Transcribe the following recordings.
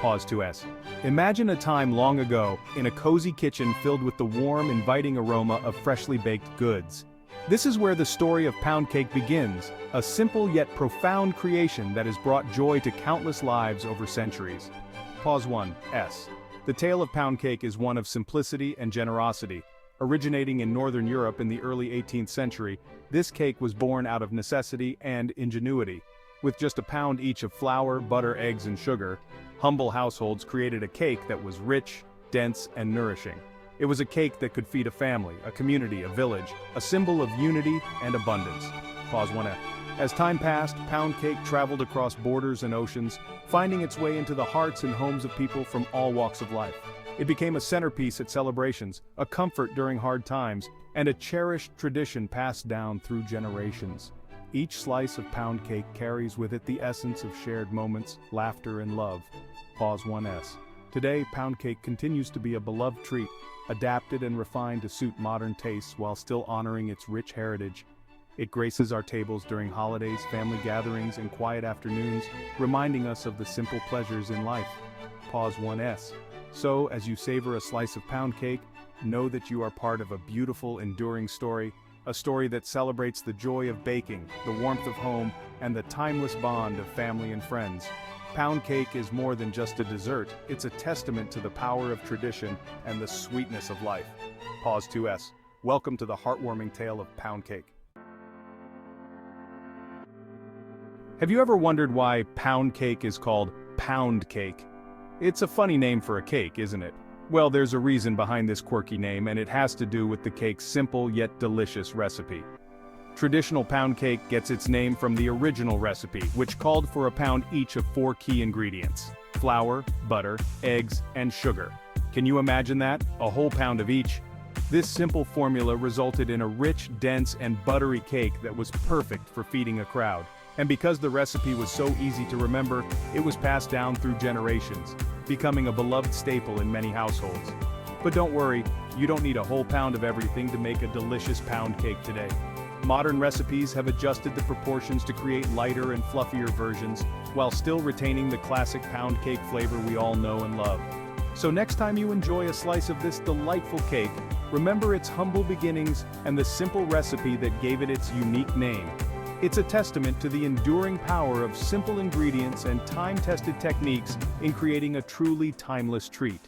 Pause 2s. Imagine a time long ago, in a cozy kitchen filled with the warm, inviting aroma of freshly baked goods. This is where the story of pound cake begins, a simple yet profound creation that has brought joy to countless lives over centuries. Pause 1s. The tale of pound cake is one of simplicity and generosity. Originating in Northern Europe in the early 18th century, this cake was born out of necessity and ingenuity. With just a pound each of flour, butter, eggs, and sugar, humble households created a cake that was rich, dense, and nourishing. It was a cake that could feed a family, a community, a village, a symbol of unity and abundance. Pause 1f. As time passed, pound cake traveled across borders and oceans, finding its way into the hearts and homes of people from all walks of life. It became a centerpiece at celebrations, a comfort during hard times, and a cherished tradition passed down through generations. Each slice of pound cake carries with it the essence of shared moments, laughter, and love. Pause 1s. Today, pound cake continues to be a beloved treat, adapted and refined to suit modern tastes while still honoring its rich heritage. It graces our tables during holidays, family gatherings, and quiet afternoons, reminding us of the simple pleasures in life. Pause 1s. So, as you savor a slice of pound cake, know that you are part of a beautiful, enduring story, a story that celebrates the joy of baking, the warmth of home, and the timeless bond of family and friends. Pound cake is more than just a dessert, it's a testament to the power of tradition and the sweetness of life. Pause 2s. Welcome to the heartwarming tale of pound cake. Have you ever wondered why pound cake is called pound cake? It's a funny name for a cake, isn't it? Well, there's a reason behind this quirky name, and it has to do with the cake's simple yet delicious recipe. Traditional pound cake gets its name from the original recipe, which called for a pound each of 4 key ingredients: flour, butter, eggs, and sugar. Can you imagine that? A whole pound of each? This simple formula resulted in a rich, dense, and buttery cake that was perfect for feeding a crowd. And because the recipe was so easy to remember, it was passed down through generations, becoming a beloved staple in many households. But don't worry, you don't need a whole pound of everything to make a delicious pound cake today. Modern recipes have adjusted the proportions to create lighter and fluffier versions, while still retaining the classic pound cake flavor we all know and love. So next time you enjoy a slice of this delightful cake, remember its humble beginnings and the simple recipe that gave it its unique name. It's a testament to the enduring power of simple ingredients and time-tested techniques in creating a truly timeless treat.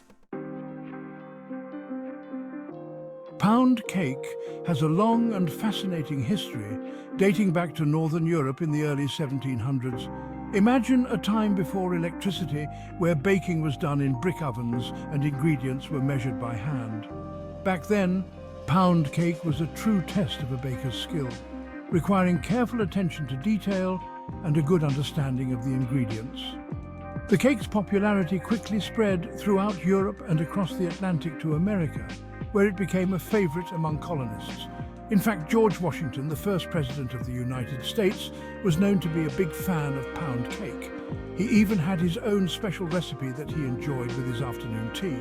Pound cake has a long and fascinating history, dating back to Northern Europe in the early 1700s. Imagine a time before electricity, where baking was done in brick ovens and ingredients were measured by hand. Back then, pound cake was a true test of a baker's skill, requiring careful attention to detail and a good understanding of the ingredients. The cake's popularity quickly spread throughout Europe and across the Atlantic to America, where it became a favorite among colonists. In fact, George Washington, the first president of the United States, was known to be a big fan of pound cake. He even had his own special recipe that he enjoyed with his afternoon tea.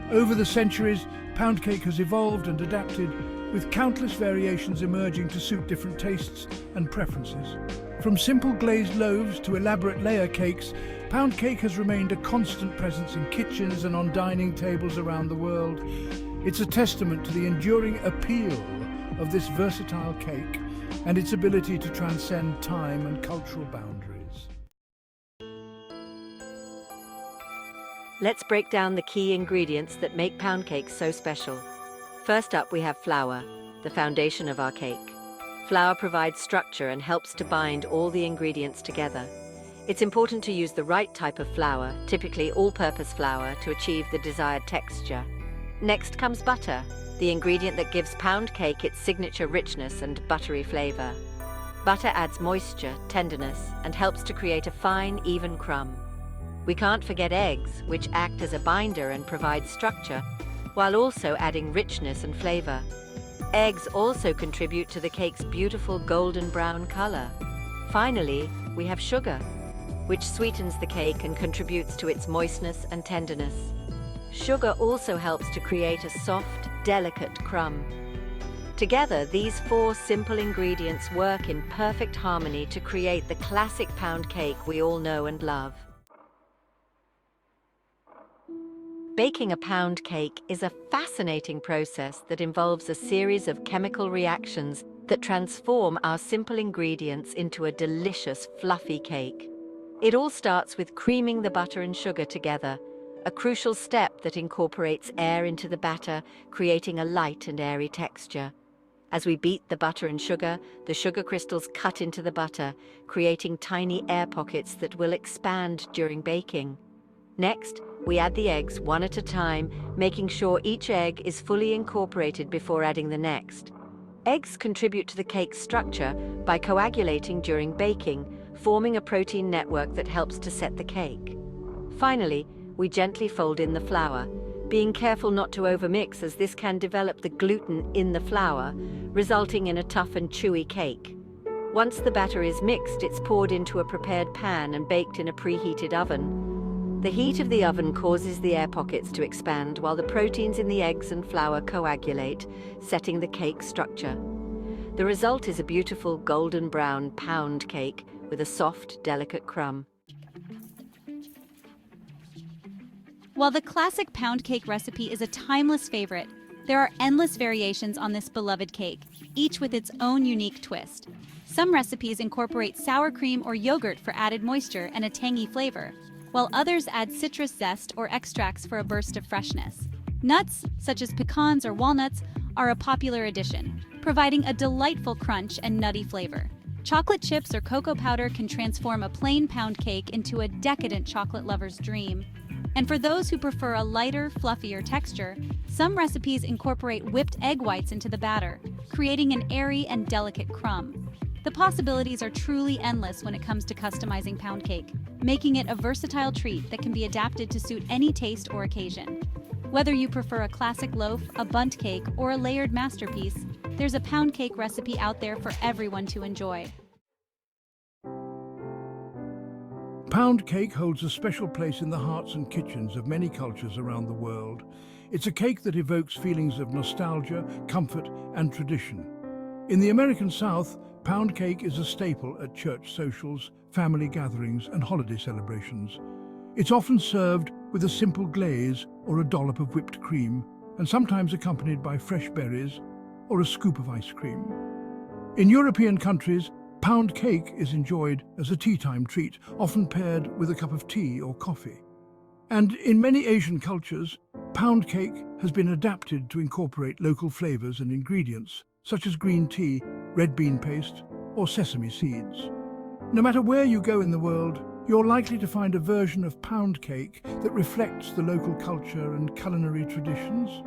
Over the centuries, pound cake has evolved and adapted, with countless variations emerging to suit different tastes and preferences. From simple glazed loaves to elaborate layer cakes, pound cake has remained a constant presence in kitchens and on dining tables around the world. It's a testament to the enduring appeal of this versatile cake and its ability to transcend time and cultural boundaries. Let's break down the key ingredients that make pound cake so special. First up, we have flour, the foundation of our cake. Flour provides structure and helps to bind all the ingredients together. It's important to use the right type of flour, typically all-purpose flour, to achieve the desired texture. Next comes butter, the ingredient that gives pound cake its signature richness and buttery flavor. Butter adds moisture, tenderness, and helps to create a fine, even crumb. We can't forget eggs, which act as a binder and provide structure, while also adding richness and flavor. Eggs also contribute to the cake's beautiful golden brown color. Finally, we have sugar, which sweetens the cake and contributes to its moistness and tenderness. Sugar also helps to create a soft, delicate crumb. Together, these 4 simple ingredients work in perfect harmony to create the classic pound cake we all know and love. Baking a pound cake is a fascinating process that involves a series of chemical reactions that transform our simple ingredients into a delicious, fluffy cake. It all starts with creaming the butter and sugar together, a crucial step that incorporates air into the batter, creating a light and airy texture. As we beat the butter and sugar, the sugar crystals cut into the butter, creating tiny air pockets that will expand during baking. Next, we add the eggs one at a time, making sure each egg is fully incorporated before adding the next. Eggs contribute to the cake's structure by coagulating during baking, forming a protein network that helps to set the cake. Finally, we gently fold in the flour, being careful not to overmix as this can develop the gluten in the flour, resulting in a tough and chewy cake. Once the batter is mixed, it's poured into a prepared pan and baked in a preheated oven. The heat of the oven causes the air pockets to expand while the proteins in the eggs and flour coagulate, setting the cake structure. The result is a beautiful golden brown pound cake with a soft, delicate crumb. While the classic pound cake recipe is a timeless favorite, there are endless variations on this beloved cake, each with its own unique twist. Some recipes incorporate sour cream or yogurt for added moisture and a tangy flavor, while others add citrus zest or extracts for a burst of freshness. Nuts, such as pecans or walnuts, are a popular addition, providing a delightful crunch and nutty flavor. Chocolate chips or cocoa powder can transform a plain pound cake into a decadent chocolate lover's dream. And for those who prefer a lighter, fluffier texture, some recipes incorporate whipped egg whites into the batter, creating an airy and delicate crumb. The possibilities are truly endless when it comes to customizing pound cake, making it a versatile treat that can be adapted to suit any taste or occasion. Whether you prefer a classic loaf, a bundt cake, or a layered masterpiece, there's a pound cake recipe out there for everyone to enjoy. Pound cake holds a special place in the hearts and kitchens of many cultures around the world. It's a cake that evokes feelings of nostalgia, comfort, and tradition. In the American South, pound cake is a staple at church socials, family gatherings, and holiday celebrations. It's often served with a simple glaze or a dollop of whipped cream, and sometimes accompanied by fresh berries or a scoop of ice cream. In European countries, pound cake is enjoyed as a tea-time treat, often paired with a cup of tea or coffee. And in many Asian cultures, pound cake has been adapted to incorporate local flavors and ingredients, such as green tea, red bean paste, or sesame seeds. No matter where you go in the world, you're likely to find a version of pound cake that reflects the local culture and culinary traditions.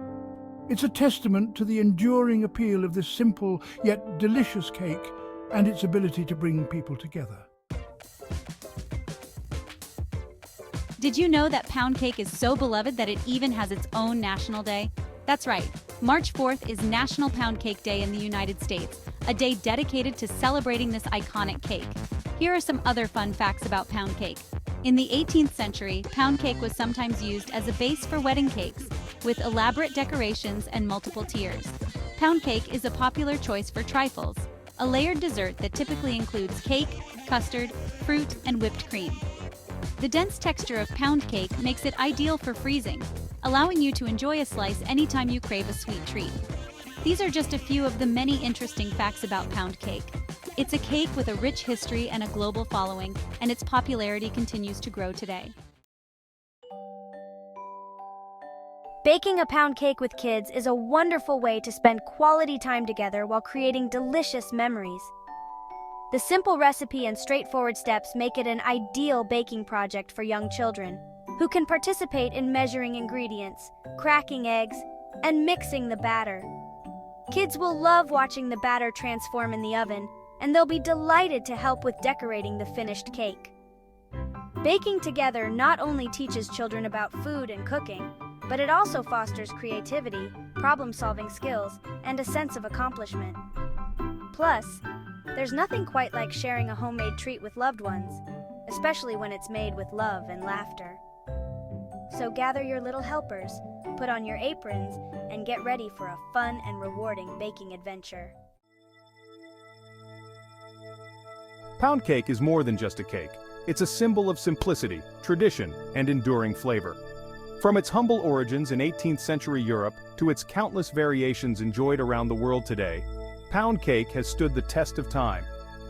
It's a testament to the enduring appeal of this simple yet delicious cake and its ability to bring people together. Did you know that pound cake is so beloved that it even has its own national day? That's right, March 4th is National Pound Cake Day in the United States, a day dedicated to celebrating this iconic cake. Here are some other fun facts about pound cake. In the 18th century, pound cake was sometimes used as a base for wedding cakes, with elaborate decorations and multiple tiers. Pound cake is a popular choice for trifles, a layered dessert that typically includes cake, custard, fruit, and whipped cream. The dense texture of pound cake makes it ideal for freezing, allowing you to enjoy a slice anytime you crave a sweet treat. These are just a few of the many interesting facts about pound cake. It's a cake with a rich history and a global following, and its popularity continues to grow today. Baking a pound cake with kids is a wonderful way to spend quality time together while creating delicious memories. The simple recipe and straightforward steps make it an ideal baking project for young children, who can participate in measuring ingredients, cracking eggs, and mixing the batter. Kids will love watching the batter transform in the oven, and they'll be delighted to help with decorating the finished cake. Baking together not only teaches children about food and cooking, but it also fosters creativity, problem-solving skills, and a sense of accomplishment. Plus, there's nothing quite like sharing a homemade treat with loved ones, especially when it's made with love and laughter. So gather your little helpers, put on your aprons, and get ready for a fun and rewarding baking adventure. Pound cake is more than just a cake. It's a symbol of simplicity, tradition, and enduring flavor. From its humble origins in 18th century Europe to its countless variations enjoyed around the world today, pound cake has stood the test of time,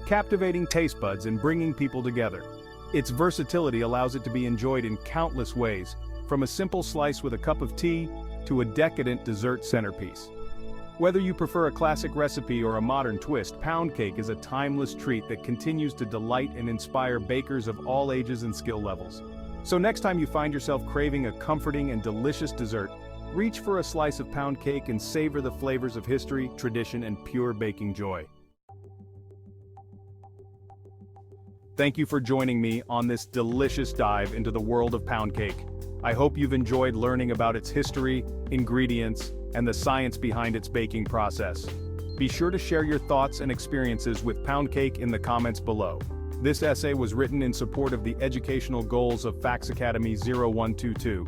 captivating taste buds and bringing people together. Its versatility allows it to be enjoyed in countless ways, from a simple slice with a cup of tea to a decadent dessert centerpiece. Whether you prefer a classic recipe or a modern twist, pound cake is a timeless treat that continues to delight and inspire bakers of all ages and skill levels. So next time you find yourself craving a comforting and delicious dessert, reach for a slice of pound cake and savor the flavors of history, tradition, and pure baking joy. Thank you for joining me on this delicious dive into the world of pound cake. I hope you've enjoyed learning about its history, ingredients, and the science behind its baking process. Be sure to share your thoughts and experiences with pound cake in the comments below. This essay was written in support of the educational goals of Fax Academy 0122.